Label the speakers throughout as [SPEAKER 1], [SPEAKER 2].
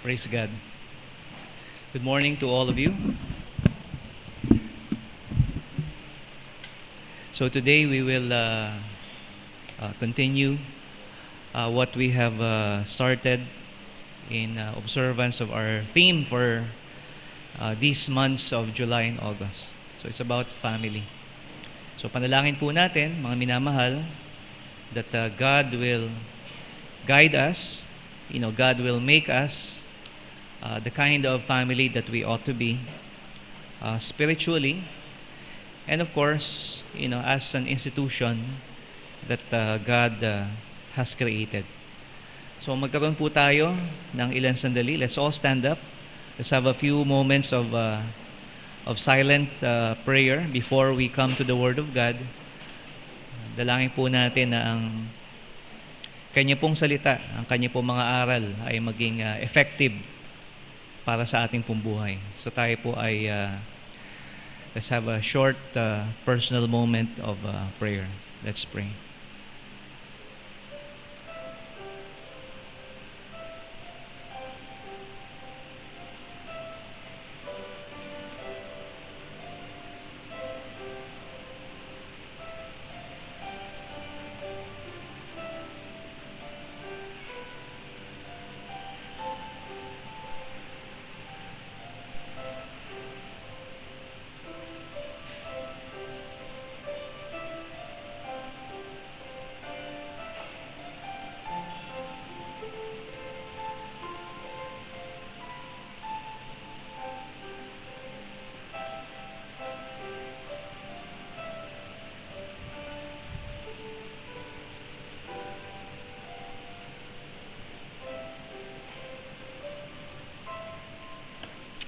[SPEAKER 1] Praise God. Good morning to all of you. So today we will continue what we have started in observance of our theme for these months of July and August. So it's about family. So panalangin po natin, mga minamahal, that God will guide us, God will make us the kind of family that we ought to be spiritually, and of course, as an institution that God has created. So magkaroon po tayo ng ilang sandali. Let's all stand up. Let's have a few moments of silent prayer before we come to the Word of God. Dalangin po natin na ang Kanya pong salita, ang Kanya pong mga aral ay maging effective para sa ating pong buhay. So tayo po ay let's have a short personal moment of prayer. Let's pray.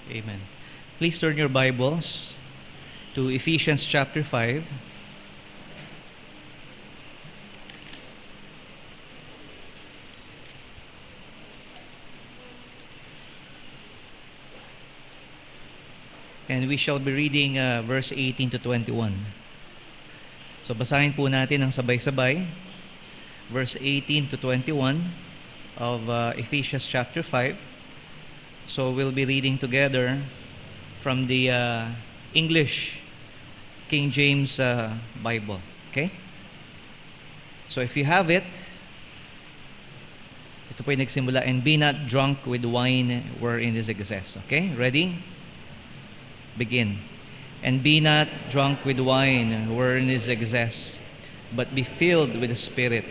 [SPEAKER 1] Amen. Please turn your Bibles to Ephesians chapter 5. And we shall be reading verse 18 to 21. So basahin po natin ng sabay-sabay. Verse 18 to 21 of Ephesians chapter 5. So we'll be reading together from the English King James Bible. Okay? So if you have it, ito po yung nagsimula, and be not drunk with wine wherein is excess. Okay? Ready? Begin. And be not drunk with wine wherein is excess, but be filled with the Spirit,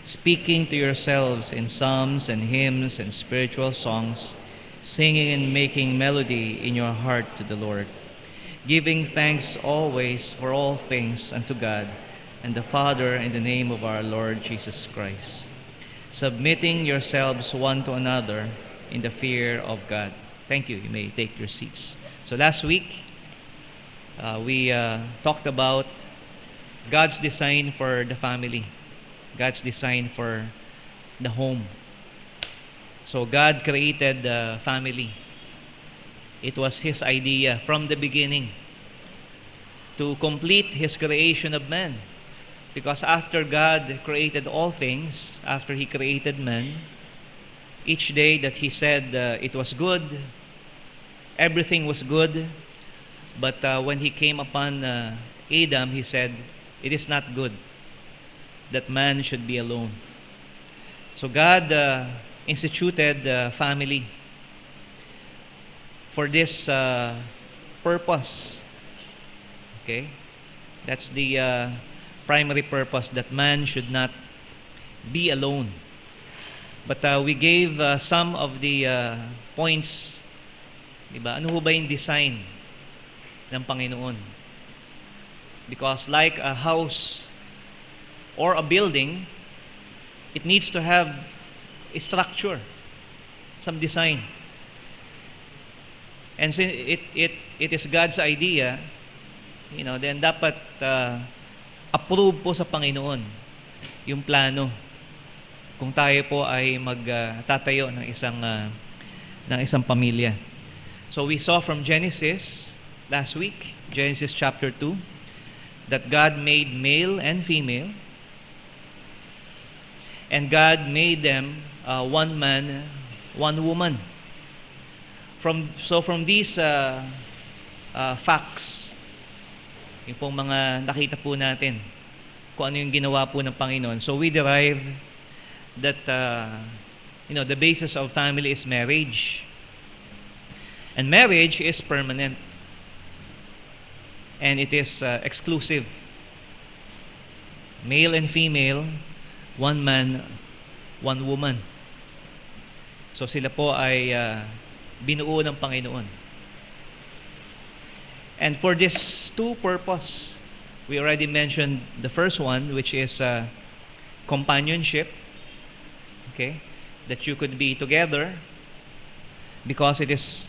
[SPEAKER 1] speaking to yourselves in psalms and hymns and spiritual songs, singing and making melody in your heart to the Lord, giving thanks always for all things unto God and the Father in the name of our Lord Jesus Christ, submitting yourselves one to another in the fear of God. Thank you. You may take your seats. So last week, we talked about God's design for the family, God's design for the home. So God created the family. It was His idea from the beginning to complete His creation of man. Because after God created all things, after He created man, each day that He said it was good, everything was good. But when He came upon Adam, He said, it is not good that man should be alone. So God instituted family for this purpose. Okay? That's the primary purpose, that man should not be alone. But we gave some of the points. Diba? Ano ho ba yung design ng Panginoon? Because like a house or a building, it needs to have a structure, some design. And since it is God's idea, then dapat approve po sa Panginoon yung plano kung tayo po ay magtatayo ng isang pamilya. So we saw from Genesis last week, Genesis chapter 2, that God made male and female, and God made them one man, one woman. From these facts, yung pong mga nakita po natin, kung ano yung ginawa po ng Panginoon. So we derive that the basis of family is marriage. And marriage is permanent. And it is exclusive. Male and female, one man, one woman. So sila po ay binuo ng Panginoon. And for this two purpose, we already mentioned the first one, which is companionship. Okay? That you could be together because it is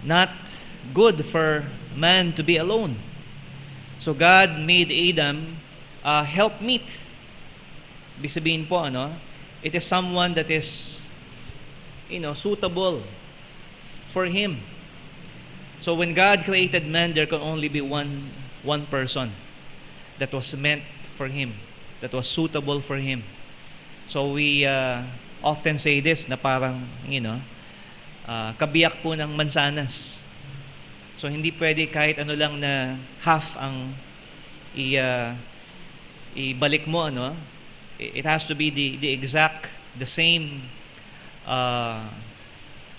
[SPEAKER 1] not good for man to be alone. So God made Adam a helpmeet. Ibig sabihin po, it is someone that is, suitable for him. So when God created man, there can only be one person that was meant for him, that was suitable for him. So we often say this na parang, kabiyak po ng mansanas. So hindi pwede kahit ano lang na half ang ibalik mo, It has to be the exact, the same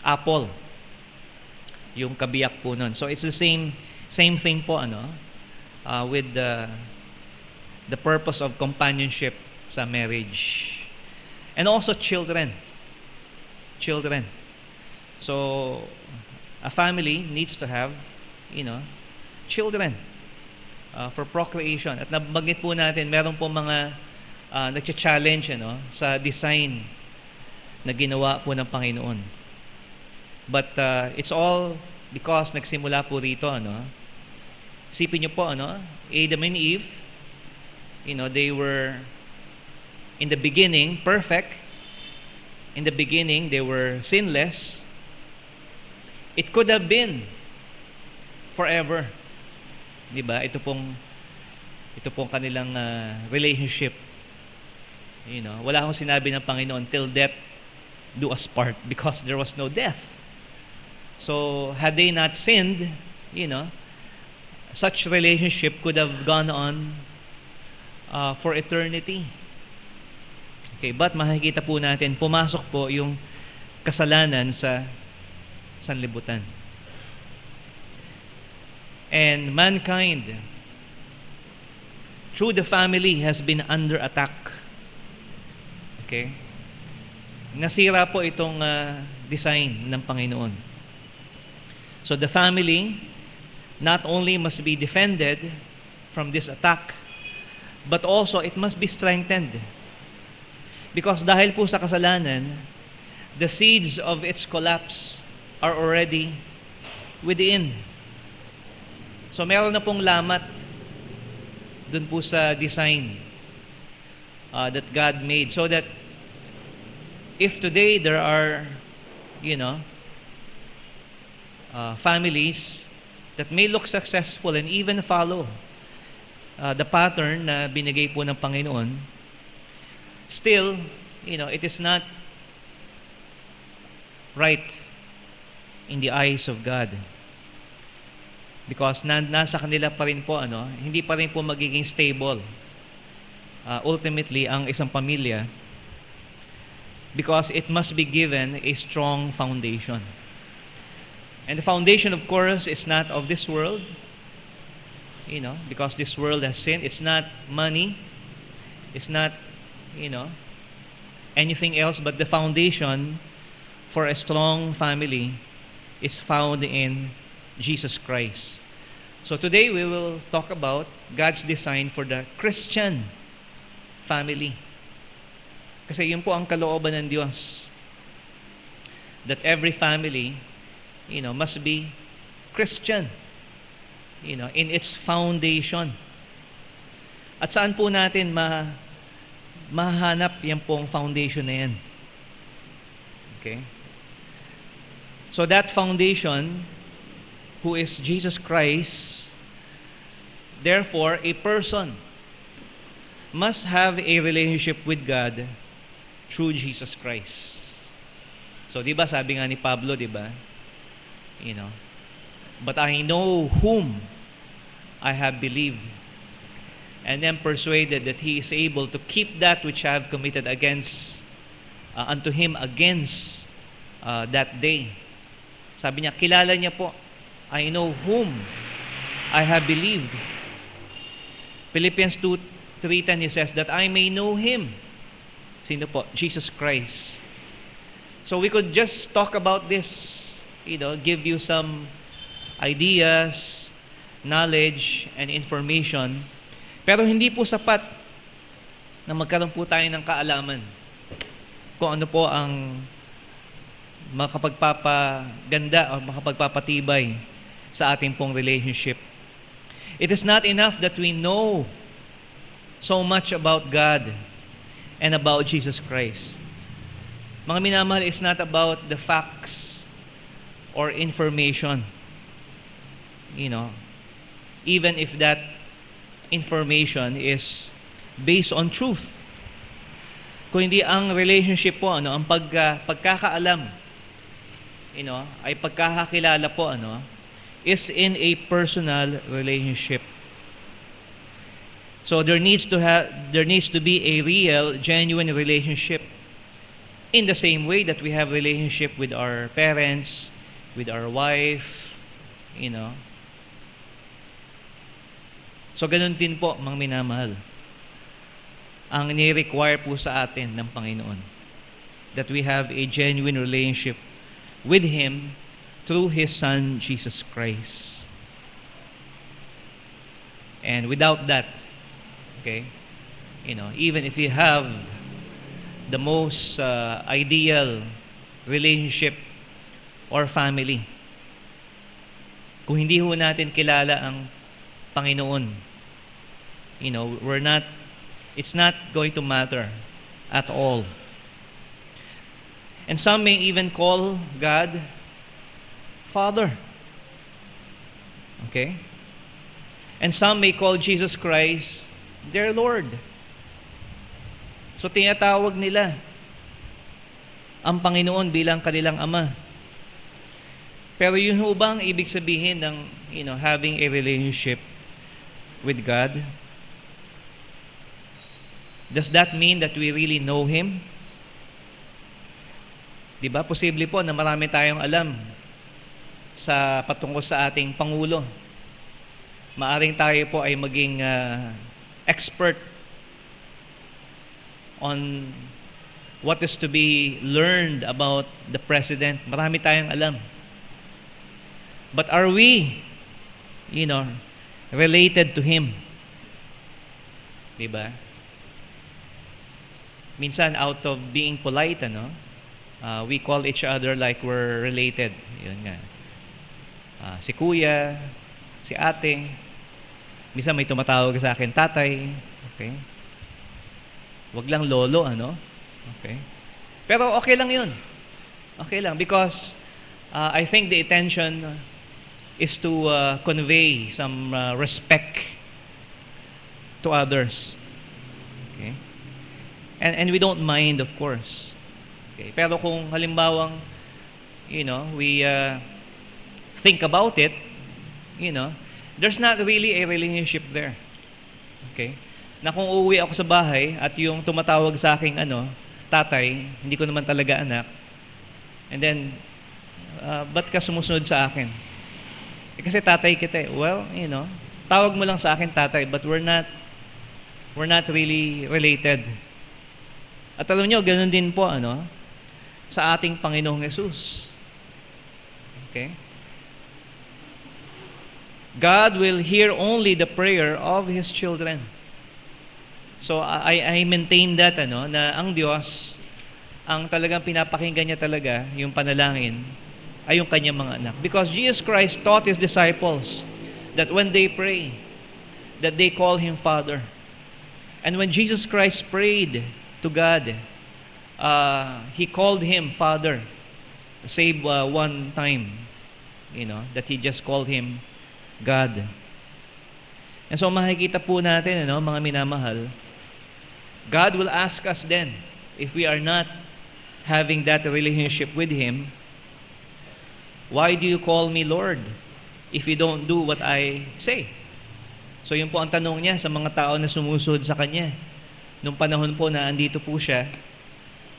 [SPEAKER 1] apple, yung kabiyak po nun. So it's the same thing po, with the purpose of companionship sa marriage. And also children. So a family needs to have, children for procreation. At nabanggit po natin, meron po mga nagcha-challenge sa design na ginawa po ng Panginoon. But it's all because nagsimula po rito, Isipin niyo po, Adam and Eve, they were in the beginning perfect. In the beginning, they were sinless. It could have been forever. Di ba? Ito pong kanilang relationship. Wala akong sinabi ng Panginoon, till death do us part, because there was no death. So, had they not sinned, such relationship could have gone on for eternity. Okay, but makikita po natin, pumasok po yung kasalanan sa sanlibutan. And mankind, through the family, has been under attack. Okay? Nasira po itong design ng Panginoon. So the family not only must be defended from this attack, but also it must be strengthened. Because dahil po sa kasalanan, the seeds of its collapse are already within. So meron na pong lamat dun po sa design that God made, so that if today there are, families that may look successful and even follow the pattern na binigay po ng Panginoon, still, it is not right in the eyes of God. Because nasa kanila pa rin po, hindi pa rin po magiging stable ultimately ang isang pamilya, because it must be given a strong foundation. And the foundation, of course, is not of this world, because this world has sinned. It's not money. It's not, anything else, but the foundation for a strong family is found in Jesus Christ. So today we will talk about God's design for the Christian family. Kasi yun po ang kalooban ng Diyos, that every family, must be Christian, in its foundation. At saan po natin mahanap yan pong foundation na yan? Okay? So that foundation, who is Jesus Christ, therefore, a person must have a relationship with God through Jesus Christ. So, di ba, sabi nga ni Pablo, di ba, You know, but I know whom I have believed, and am persuaded that He is able to keep that which I have committed against unto Him against that day. Sabi niya, kilala niya po, I know whom I have believed. Philippians 2:3-10, he says, that I may know Him. Sino po? Jesus Christ. So we could just talk about this, give you some ideas, knowledge, and information. Pero hindi po sapat na magkaroon po tayo ng kaalaman kung ano po ang makapagpapaganda o makapagpapatibay sa ating pong relationship. It is not enough that we know so much about God and about Jesus Christ. Mga minamahal, is not about the facts or information. Even if that information is based on truth. Kung hindi ang relationship po, ang pagkakaalam, ay pagkakakilala po, is in a personal relationship. So there needs to be a real, genuine relationship. In the same way that we have relationship with our parents, with our wife, So ganun din po, mga minamahal. Ang ni-require po sa atin ng Panginoon, that we have a genuine relationship with Him through His Son, Jesus Christ. And without that, even if we have the most ideal relationship or family, kung hindi ho natin kilala ang Panginoon, it's not going to matter at all. And some may even call God Father. Okay? And some may call Jesus Christ their Lord. So tinatawag nila ang Panginoon bilang kanilang Ama. Pero yun ho ba ang ibig sabihin ng having a relationship with God? Does that mean that we really know Him? Diba? Posible po na marami tayong alam patungkol sa ating Pangulo. Maaring tayo po ay maging expert on what is to be learned about the President. Marami tayong alam. But are we, related to Him? Diba? Minsan, out of being polite, we call each other like we're related. Yun nga. Si kuya, si ate. Minsan may tumatawag sa akin, tatay. Okay? Wag lang lolo, Okay? Pero okay lang yun. Okay lang. Because I think the intention is to convey some respect to others. Okay? And we don't mind, of course. Okay? Pero kung halimbawang, we think about it, there's not really a relationship there. Okay? Na kung uuwi ako sa bahay at yung tumatawag sa aking tatay, hindi ko naman talaga anak, and then, ba't ka sumusunod sa akin? Kasi tatay kita eh. Well, tawag mo lang sa akin tatay, but we're not really related. At alam nyo, ganun din po, sa ating Panginoong Jesus. Okay? God will hear only the prayer of His children. So, I maintain that, na ang Diyos, ang talagang pinapakinggan niya talaga, yung panalangin, ay yung kanyang mga anak. Because Jesus Christ taught His disciples that when they pray, that they call Him Father. And when Jesus Christ prayed to God, He called Him Father. Save one time, that He just called Him God. And so makikita po natin, mga minamahal, God will ask us then, if we are not having that relationship with Him, Why do you call me Lord if you don't do what I say? So yun po ang tanong niya sa mga tao na sumusunod sa kanya. Nung panahon po na andito po siya,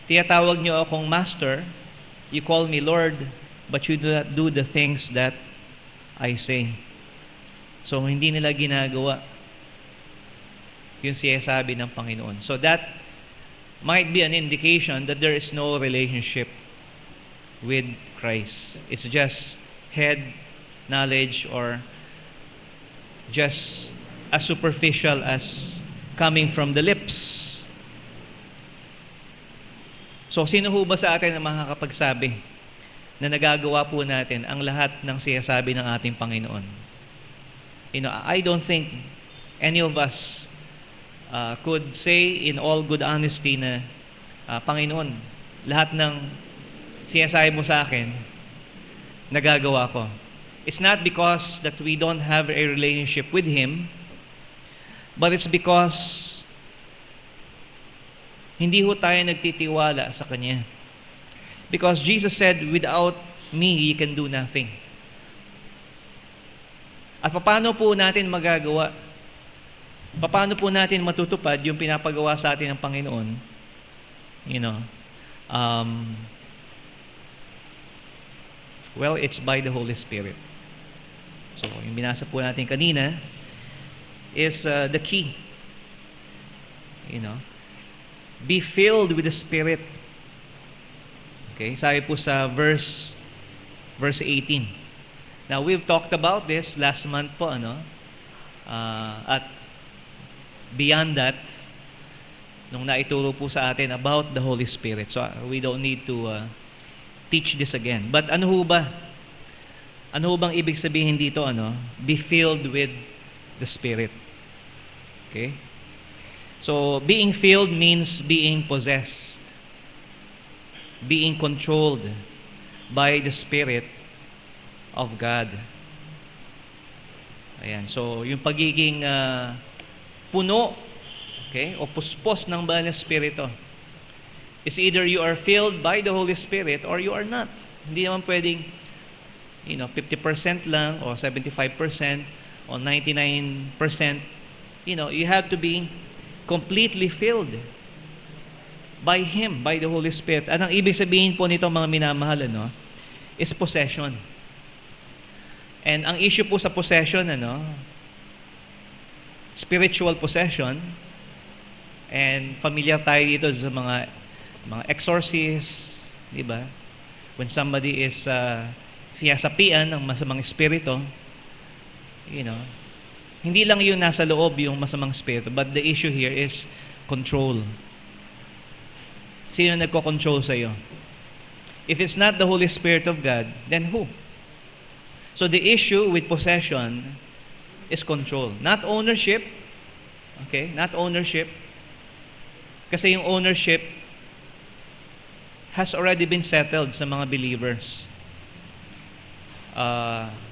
[SPEAKER 1] tiyatawag niyo akong Master, you call me Lord, but you do not do the things that I say. So hindi nila ginagawa yung sinasabi ng Panginoon. So that might be an indication that there is no relationship with Christ. It's just head knowledge or just as superficial as coming from the lips. So sino ho ba sa atin ang makakapagsabi na nagagawa po natin ang lahat ng sinasabi ng ating Panginoon? I don't think any of us could say in all good honesty na, Panginoon, lahat ng sinasabi mo sa akin, nagagawa ko. It's not because that we don't have a relationship with Him, but it's because hindi ho tayo nagtitiwala sa Kanya. Because Jesus said, without me, you can do nothing. At paano po natin magagawa? Paano po natin matutupad yung pinapagawa sa atin ng Panginoon? Well, it's by the Holy Spirit. So, yung binasa po natin kanina is the key. Be filled with the Spirit. Okay, sabi po sa verse 18. Now, we've talked about this last month po, at beyond that, nung naituro po sa atin about the Holy Spirit. So, we don't need to teach this again. But ano ho ba? Ano ho bang ibig sabihin dito, Be filled with the Spirit. Okay? So, being filled means being possessed. Being controlled by the Spirit of God. Ayan. So, yung pagiging puno, okay, o puspos ng banal na Espiritu is either you are filled by the Holy Spirit or you are not. Hindi naman pwedeng 50% lang o 75% o 99%. You have to be completely filled by Him, by the Holy Spirit. At ang ibig sabihin po nito, mga minamahal, is possession. And ang issue po sa possession, spiritual possession, and familiar tayo dito sa mga exorcists, di ba? When somebody is siyasapian ng masamang espiritu, hindi lang yun nasa loob yung masamang espiritu, but the issue here is control. Sino nagko-control sa iyo? If it's not the Holy Spirit of God, then who? So the issue with possession is control, not ownership. Okay? Not ownership. Kasi yung ownership has already been settled sa mga believers.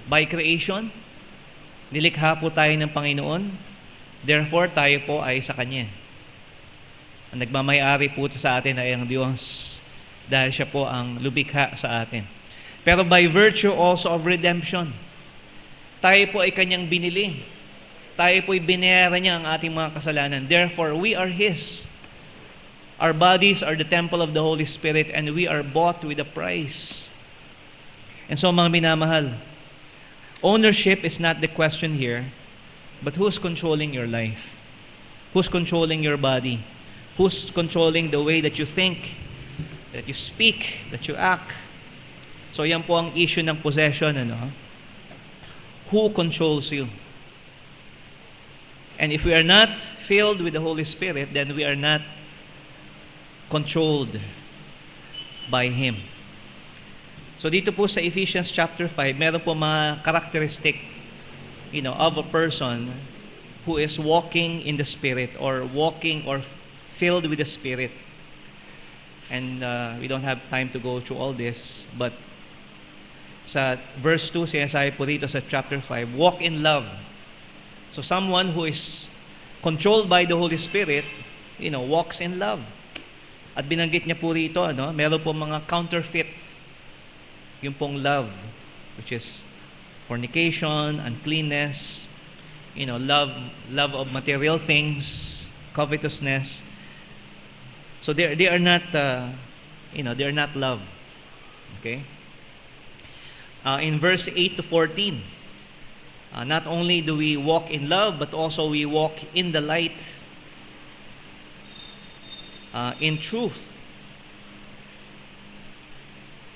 [SPEAKER 1] By creation, nilikha po tayo ng Panginoon, therefore tayo po ay sa Kanya. Ang nagmamayari po sa atin ay ang Diyos dahil siya po ang lumikha sa atin. Pero by virtue also of redemption, tayo po ay Kanyang binili. Tayo po ay binayaran niya ang ating mga kasalanan. Therefore, we are His. Our bodies are the temple of the Holy Spirit and we are bought with a price. And so, mga minamahal, ownership is not the question here, but who's controlling your life? Who's controlling your body? Who's controlling the way that you think, that you speak, that you act? So yan po ang issue ng possession, Who controls you? And if we are not filled with the Holy Spirit, then we are not controlled by Him. So dito po sa Ephesians chapter 5, meron po mga characteristic, of a person who is walking in the Spirit or walking or filled with the Spirit. And we don't have time to go through all this, but sa verse 2, sinasabi po dito sa chapter 5, walk in love. So someone who is controlled by the Holy Spirit, walks in love. At binanggit niya po rito, meron po mga counterfeit, yung pong love. which is fornication, uncleanness, love of material things, covetousness. So they are not, they are not love. Okay? In verse 8 to 14, not only do we walk in love, but also we walk in the light, in truth,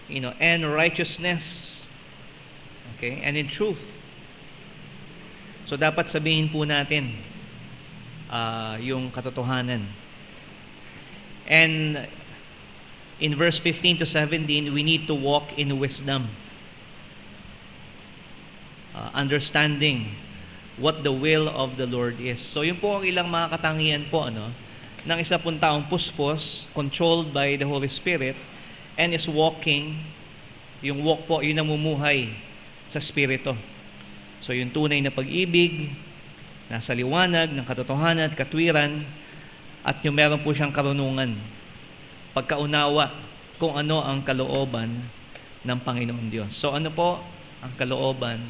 [SPEAKER 1] and righteousness. Okay? And in truth. So dapat sabihin po natin yung katotohanan. And in verse 15 to 17, we need to walk in wisdom. Understanding what the will of the Lord is. So yun po ang ilang mga katangian po ng isa pong taong puspos, controlled by the Holy Spirit, and is walking, yung walk po, yung namumuhay sa Espiritu. So yung tunay na pag-ibig, nasa liwanag ng katotohanan at katwiran, at yung meron po siyang karunungan, pagkaunawa kung ano ang kalooban ng Panginoon Diyos. So ano po ang kalooban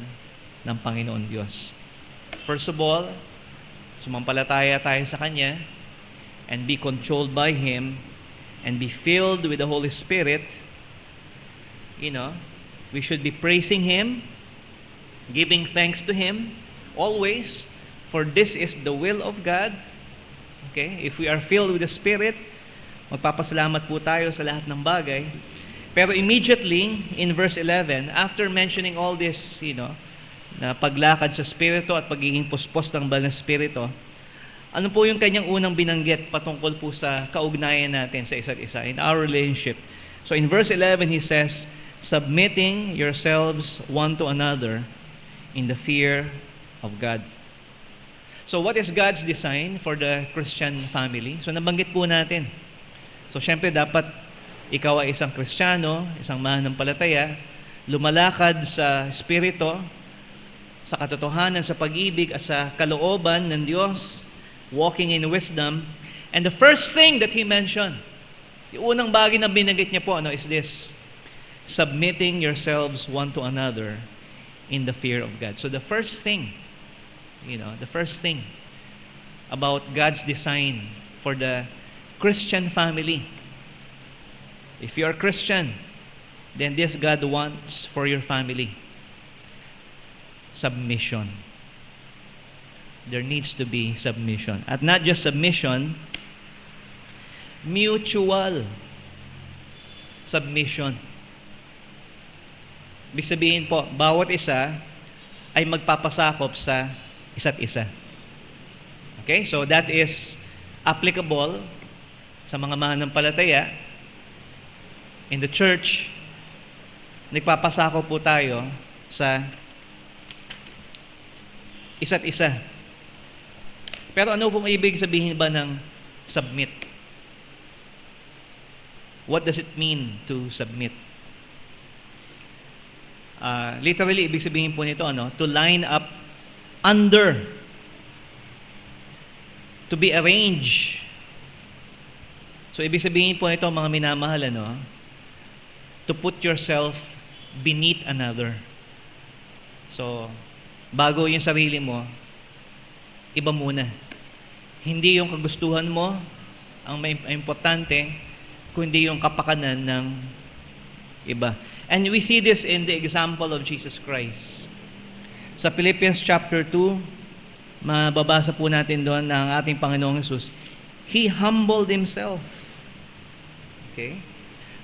[SPEAKER 1] ng Panginoon Diyos? First of all, sumampalataya tayo sa Kanya and be controlled by Him and be filled with the Holy Spirit. We should be praising Him, giving thanks to Him always, for this is the will of God. Okay? If we are filled with the Spirit, magpapasalamat po tayo sa lahat ng bagay. Pero immediately, in verse 11, after mentioning all this, na paglakad sa Espiritu at pagiging puspos ng banal na Espiritu, ano po yung kanyang unang binanggit patungkol po sa kaugnayan natin sa isa't isa, in our relationship? So in verse 11, he says, submitting yourselves one to another in the fear of God. So what is God's design for the Christian family? So nabanggit po natin. So syempre dapat ikaw ay isang Kristiyano, isang mananampalataya, lumalakad sa Espiritu, sa katotohanan, sa pag-ibig at sa kalooban ng Diyos, walking in wisdom. And the first thing that he mentioned, yung unang bagay na binanggit niya po, is this: submitting yourselves one to another in the fear of God. So the first thing, the first thing about God's design for the Christian family. If you are Christian, then this God wants for your family: submission. There needs to be submission. At not just submission, mutual submission. Ibig sabihin po, bawat isa ay magpapasakop sa isa't isa. Okay? So that is applicable sa mga mananampalataya. In the church, nagpapasakop po tayo sa isa't isa. Pero ano pong ibig sabihin ba ng submit? What does it mean to submit? Literally, ibig sabihin po nito, to line up under, to be arranged. So, ibig sabihin po nito, mga minamahal, to put yourself beneath another. So, bago yung sarili mo, iba muna. Hindi yung kagustuhan mo ang may importante, kundi yung kapakanan ng iba. And we see this in the example of Jesus Christ. Sa Philippians chapter 2, mababasa po natin doon ng ating Panginoong Jesus, He humbled Himself. Okay?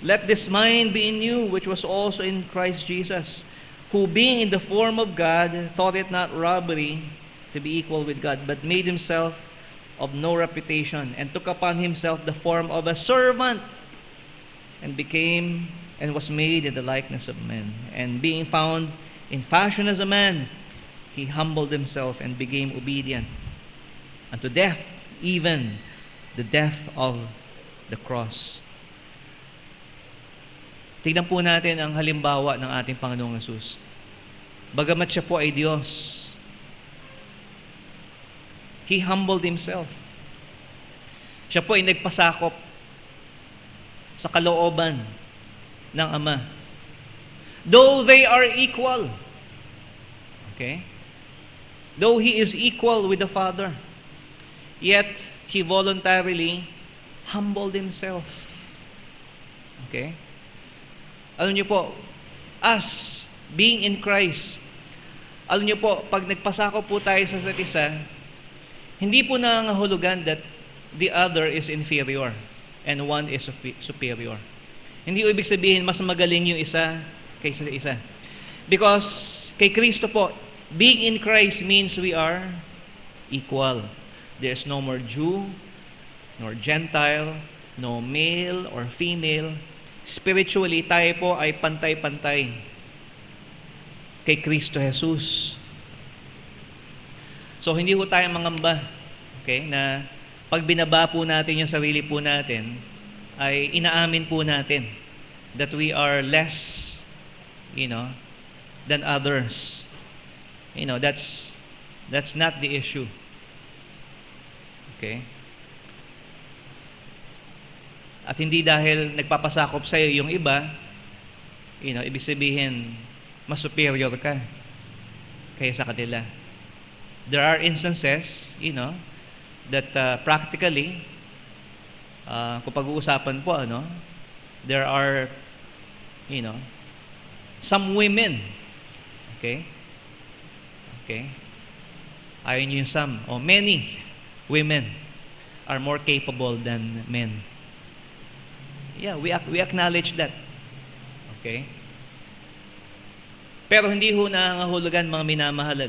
[SPEAKER 1] Let this mind be in you, which was also in Christ Jesus, who being in the form of God, thought it not robbery to be equal with God, but made Himself of no reputation, and took upon Himself the form of a servant, and became and was made in the likeness of men. And being found in fashion as a man, He humbled Himself and became obedient unto death, even the death of the cross. Tignan po natin ang halimbawa ng ating Panginoong Jesus. Bagamat siya po ay Diyos, He humbled Himself. Siya po ay nagpasakop sa kalooban ng Ama. Though they are equal. Okay? Though he is equal with the Father, yet he voluntarily humbled himself. Okay? Alam niyo po, us, being in Christ, alam niyo po, pag nagpasakop po tayo sa isa't isa, hindi po nangangahulugan that the other is inferior and one is superior. Hindi ibig sabihin mas magaling yung isa kaysa isa. Because kay Kristo po, being in Christ means we are equal. There's no more Jew, nor Gentile, no male or female. Spiritually, tayo po ay pantay-pantay kay Kristo Jesus. So, hindi po tayo mangamba, okay, na pag binaba po natin yung sarili po natin, ay inaamin po natin that we are less, than others. That's not the issue. Okay? At hindi dahil nagpapasakop sa iyo yung iba, ibig sabihin, mas superior ka kaysa sa kanila. There are instances, that practically, kung pag-uusapan po, there are, some women, okay? Ayaw niyo yung some, many women are more capable than men. Yeah, we acknowledge that. Okay? Pero hindi ho nangangahulugan mga minamahal,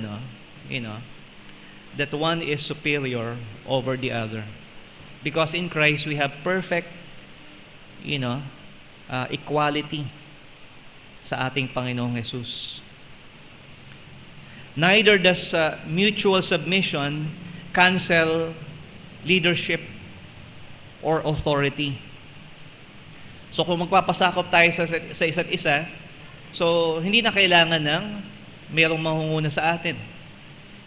[SPEAKER 1] that one is superior over the other. Because in Christ, we have perfect, equality sa ating Panginoong Jesus. Neither does mutual submission cancel leadership or authority. So kung magpapasakop tayo sa isa't isa, so hindi na kailangan ng mayroong mangunguna sa atin.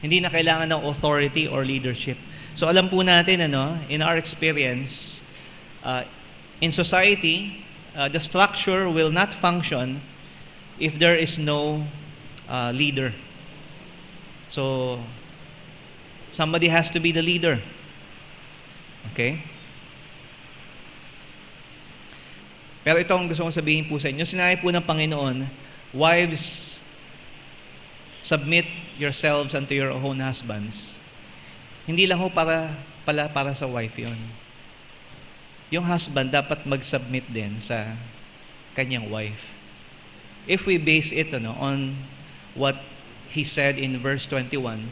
[SPEAKER 1] Hindi na kailangan ng authority or leadership. So alam po natin, in our experience, in society, the structure will not function if there is no leader. So somebody has to be the leader. Okay? Pero itong gusto kong sabihin po sa inyo, sinabi po ng Panginoon, wives, submit yourselves unto your own husbands. Hindi lang ho para sa wife yon. Yung husband dapat mag-submit din sa kanyang wife. If we base it on what he said in verse 21,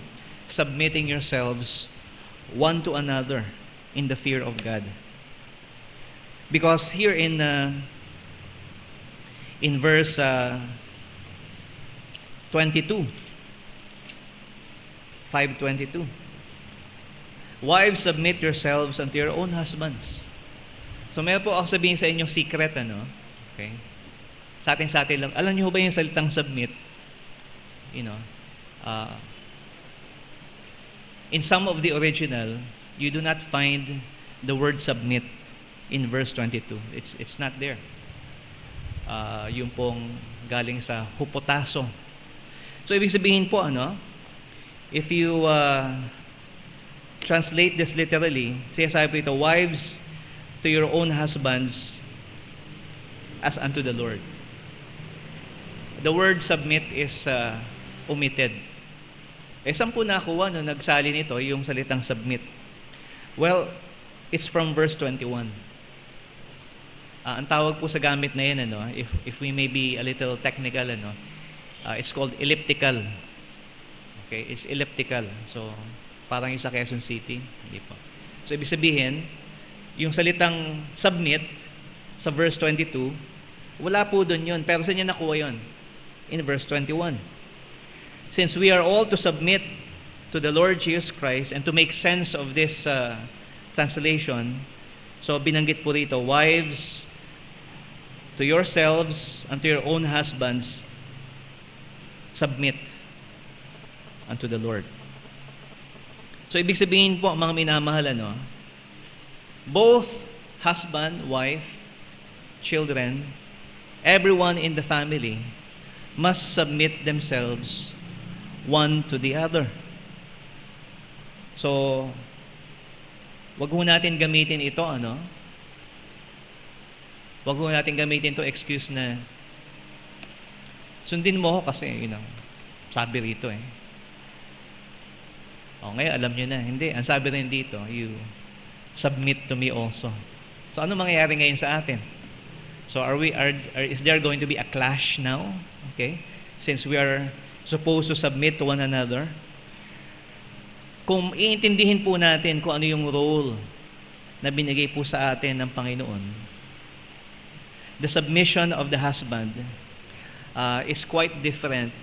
[SPEAKER 1] submitting yourselves one to another in the fear of God. Because here in verse 22, 5:22, wives, submit yourselves unto your own husbands. So meron po ako sabihin sa inyong secret, okay? Sa atin lang. Alam niyo ba yung salitang submit? In some of the original, you do not find the word submit in verse 22. It's not there. Yung pong galing sa hupotaso. So ibig sabihin po, if you translate this literally, sinasabi po ito, wives, to your own husbands as unto the Lord. The word submit is omitted. Saan po nakuha nagsali nito yung salitang submit? Well, it's from verse 21. Ang tawag po sa gamit na yan, if we may be a little technical, it's called elliptical. Okay, it's elliptical. So, parang yung sa Quezon City, hindi po. So, ibig sabihin, yung salitang submit sa verse 22, wala po doon yun. Pero saan niya nakuha yun? In verse 21. Since we are all to submit to the Lord Jesus Christ and to make sense of this translation, so binanggit po rito, wives, to yourselves and to your own husbands, submit unto the Lord. So ibig sabihin po, mga minamahal, both husband, wife, children, everyone in the family must submit themselves one to the other. So, wag ho natin gamitin ito, wag ho natin gamitin ito excuse na sundin mo ako kasi, sabi rito eh. O ngayon, alam nyo na. Hindi, ang sabi rin dito, you submit to me also. So, ano mangyayari ngayon sa atin? So, is there going to be a clash now? Okay? Since we are supposed to submit to one another, kung iintindihin po natin kung ano yung role na binigay po sa atin ng Panginoon, the submission of the husband is quite different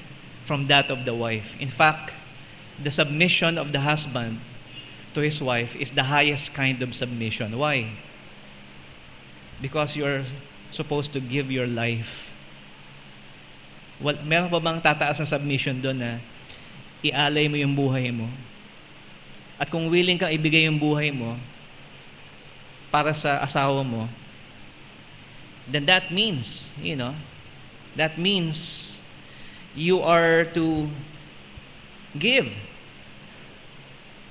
[SPEAKER 1] from that of the wife. In fact, the submission of the husband to his wife is the highest kind of submission. Why? Because you're supposed to give your life. Well, meron pa bang tataas na submission doon na ialay mo yung buhay mo? At kung willing kang ibigay yung buhay mo para sa asawa mo, then that means, that means you are to give,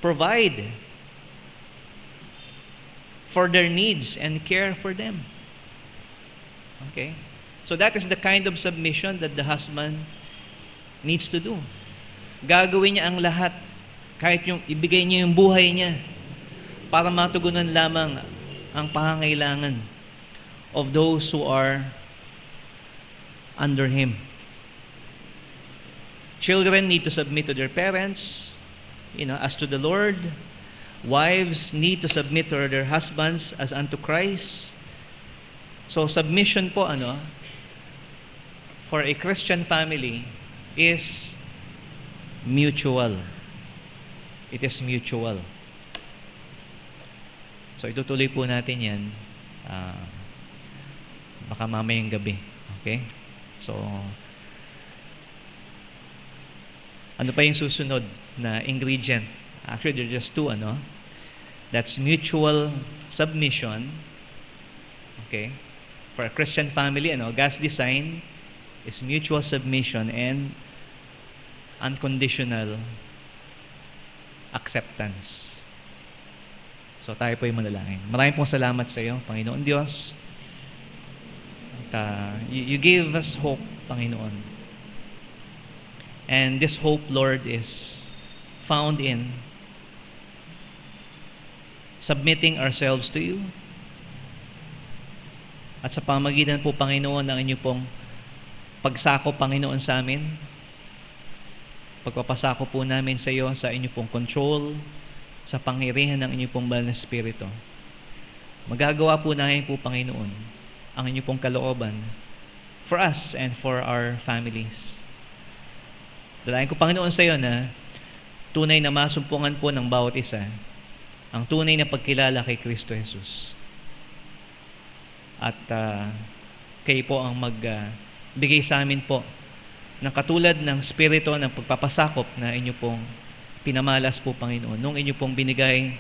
[SPEAKER 1] provide for their needs and care for them. Okay? So that is the kind of submission that the husband needs to do. Gagawin niya ang lahat, kahit yung ibigay niya yung buhay niya para matugunan lamang ang pangangailangan of those who are under him. Children need to submit to their parents, as to the Lord. Wives need to submit to their husbands as unto Christ. So submission po, for a Christian family is mutual. It is mutual. So itutuloy po natin yan baka mamayang gabi. Okay? So, ano pa yung susunod na ingredient? Actually, there are just two, That's mutual submission. Okay? For a Christian family, God's design is mutual submission and unconditional acceptance. So, tayo po yung manalangin. Maraming pong salamat sa iyo, Panginoon Diyos. You gave us hope, Panginoon. And this hope, Lord, is found in submitting ourselves to you. At sa pamagitan po, Panginoon, ng inyo pong pagsako, Panginoon, sa amin, pagpapasako po namin sa iyo, sa inyo pong control, sa pangyarihan ng inyo pong banal na Espiritu. Magagawa po namin po, Panginoon, ang inyo pong kalooban for us and for our families. Dalayan ko, Panginoon, sa iyo na tunay na masumpungan po ng bawat isa ang tunay na pagkilala kay Kristo Jesus. At kayo po ang magbigay sa amin po ng katulad ng spirito ng pagpapasakop na inyo pong pinamalas po, Panginoon, nung inyo pong binigay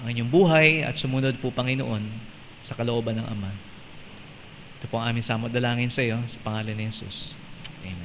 [SPEAKER 1] ang inyong buhay at sumunod po, Panginoon, sa kalooban ng Ama. Ito po ang aming samot dalangin sa iyo sa pangalan ni Jesus. Amen.